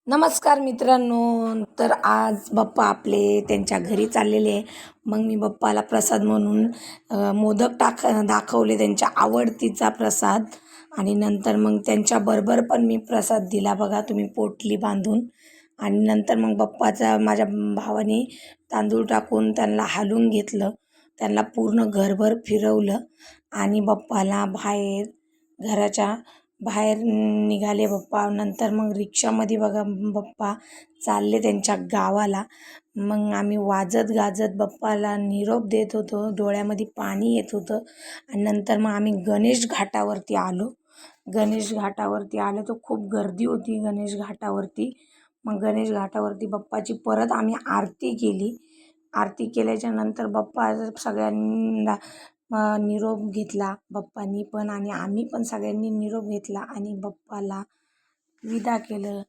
नमस्कार मित्रांनो. तर आज बाप्पा आपले त्यांच्या घरी चाललेले. मग मी बाप्पाला प्रसाद म्हणून मोदक दाखवले, त्यांच्या आवडतीचा प्रसाद. आणि नंतर मग त्यांच्याबरोबर पण मी प्रसाद दिला बघा, तुम्ही पोटली बांधून. आणि नंतर मग बाप्पाचा माझ्या भावाने तांदूळ टाकून त्यांना हलवून घेतलं, त्यांना पूर्ण घरभर फिरवलं आणि बाप्पाला घराच्या बाहेर निघाले बाप्पा. नंतर मग रिक्षामध्ये बघा बाप्पा चालले त्यांच्या गावाला. मग आम्ही वाजत गाजत बाप्पाला निरोप देत होतो, डोळ्यामध्ये पाणी येत होतं. आणि नंतर मग आम्ही गणेश घाटावरती आलो. गणेश घाटावरती आलो तर खूप गर्दी होती गणेश घाटावरती. मग गणेश घाटावरती बाप्पाची परत आम्ही आरती केली. आरती केल्याच्या नंतर बाप्पा सगळ्यांना निरोप घेतला बाप्पांनी पण, आणि आम्ही पण सगळ्यांनी निरोप घेतला आणि बाप्पाला विदा केलं.